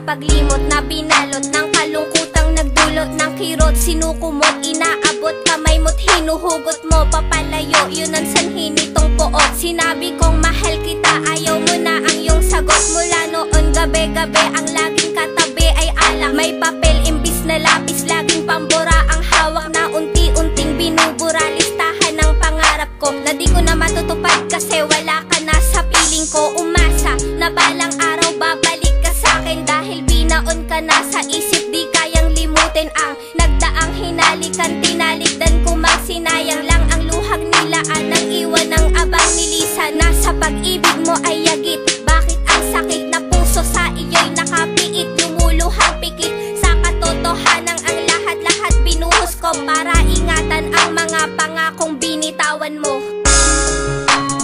paglimot na binalot ng kalungkutang nagdulot ng kirot. Sinukumot, inaabot, kamay mo't hinuhugot mo papalayo, yun ang sanhi nitong poot. Sinabi kong mahal kita, ayaw mo na ang iyong sagot. Mula noon gabi-gabi ang laging katabi ay alak. May papel imbis na lapis, laging pambura ang hawak na unti-unting binubura. Listahan ng pangarap ko na di ko na matutupad kasi wala ka na sa piling ko. Umasa na balang araw babalik ka sa'kin dahil binaon ka na sa isip, di kayang limutin ang nagdaang hinalikan. Tinalikdan ko magsinayang lang ang luhag nilaan ng iwan ng abang nilisa. Nasa pag-ibig mo ay yagit, bakit ang sakit na puso sa iyo'y nakapiit? Lumuluhang pikit sa katotohanan ang lahat-lahat binuhos ko para ingatan ang mga pangakong binitawan mo.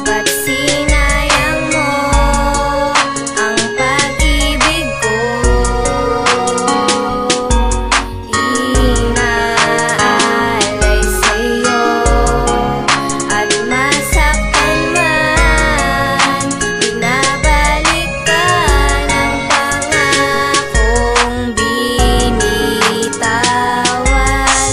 Ba't sinayang mo ang pag-ibig ko? Inaalay sa'yo at masaktan man, binabalik ka ng pangakong binitawan mo.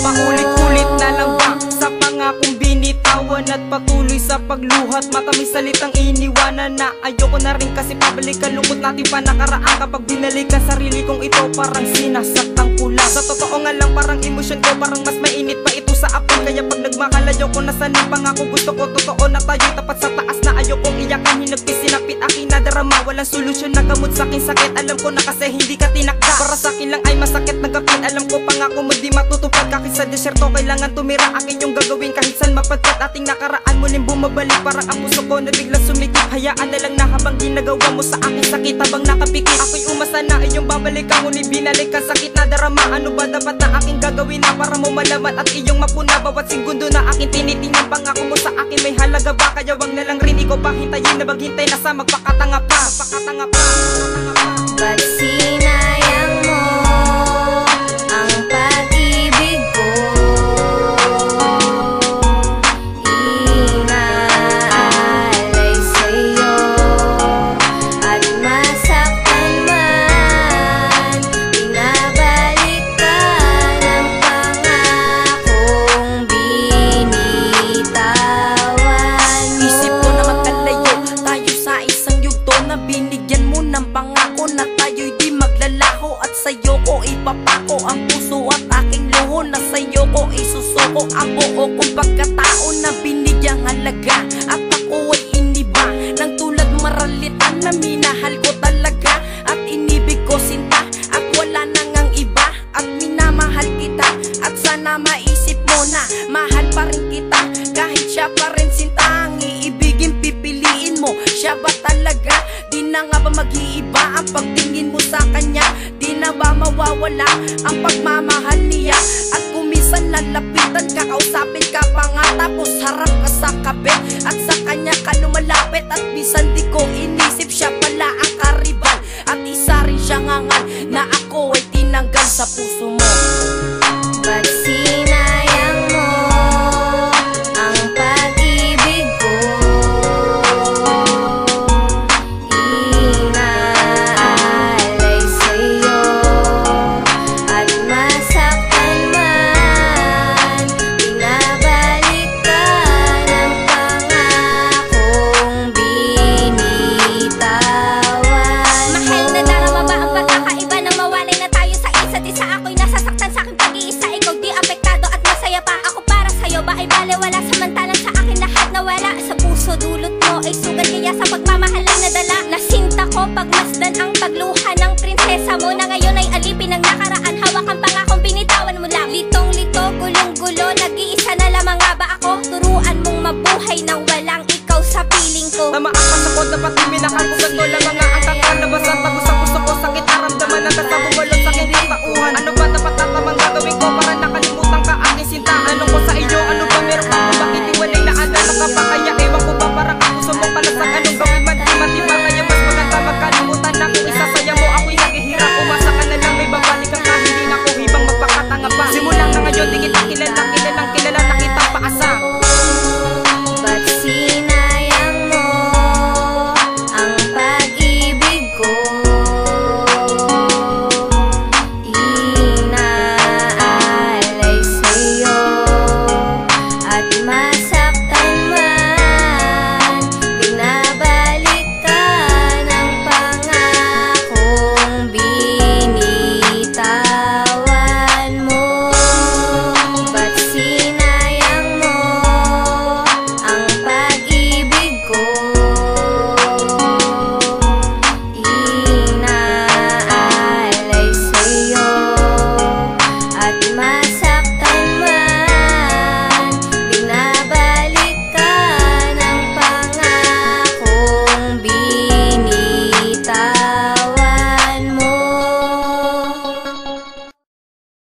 Paulit-ulit na lang ba sa pangakong binitawan at patuloy sa pagluhat, matamis salitang iniwanan na ayoko na rin kasi pabalikan. Lungkot natin pa nakaraan kapag binalikan sarili kong ito, parang sinasaktan ko lang. Sa totoo nga lang parang emosyon ko, parang mas mainit pa ito sa apoy. Kaya pag nagmakalayo ko nasan ang pangako, gusto ko totoo na tayo tapat sa taas na ayokong iyakan. Hinagpis sinapit aking nadarama, walang solusyon na gamot sa aking sakit. Alam ko na kasi hindi ka tinakda, para sa akin lang ay masakit nagkapit. Alam ko pangako mo di matutupad, kakit sa deserto kailangan tumira. Akin yung gagawin kahit saan mapagkat ating nakaraan, muling bumabalik. Parang ang puso ko na biglang sumikip, hayaan na lang na habang ginagawa mo sa akin sakit habang nakapikit. Ako'y umasa na iyong babalikan, ngunit binalik ang sakit na darama. Ano ba dapat na aking gagawin na para mo malaman at iyong mapuna? Bawat segundo na aking tinitingnan, pangako mo sa akin may halaga ba? Kaya wag na lang rin ikaw pa hintayin na maghintay na sa magpakatanga pa. Ba't sinayang mo ang pag-ibig ko? Inaalay sa'yo at masaktan man, binabalik ka ng pangakong binitawan mo. Isip ko na magkalayo tayo sa isang yugto na binigyan mo ng pangako na tayo'y di maglalaho. At sa'yo ko ipapako ang puso at aking luho, na sa'yo ko isusuko ang buo kong pagkatao na binigyang halaga. At ako ay iniba ng tulad maralitan na minahal ko talaga. At inibig ko sinta at wala nang ang iba. At minamahal kita at sana maisip mo na mahal pa rin kita kahit siya pa rin sinta ang iibigin. Pipiliin mo siya ba talaga? Di na nga ba mag-iiba ang pagtingin mo sa kanya? Di na ba mawawala ang pagmamahal niya? At kumisan lalapitan, kakausapin ka pa nga, tapos harap ka sa kabit at sa kanya ka lumalapit. At bisan di ko inisip siya pala ang karibal, at isa rin siyang hangal na ako ay tinanggal sa puso mo. Ba't sinayang mo ang pag-ibig ko? Inaalay sa'yo at masaktan man, binabalik ka ng pangakong binitawan. Mahal na darama ba ang pagkakaiba nang mawalay na tayo sa isa't isa? Ako'y nasasaktan sa aking pag-iisa, ikaw di apektado at masaya pa. Ako para sa'yo ba ay balewala, samantalang sa akin lahat nawala. Sa puso dulot mo ay sugat, kaya sa pagmamahal ay nadala. Nasinta ko pagmasdan ang pagluha ng prinsesa mo, na ngayon ay alipin ng nakaraan. Hawak ang pangakong binitawan mo lang. Litong-lito, gulong-gulo, nag-iisa na lamang nga ba ako? Turuan mong mabuhay nang walang ikaw sa piling ko. Tama ang pasakot, dapat di minakal ko ganito lang mga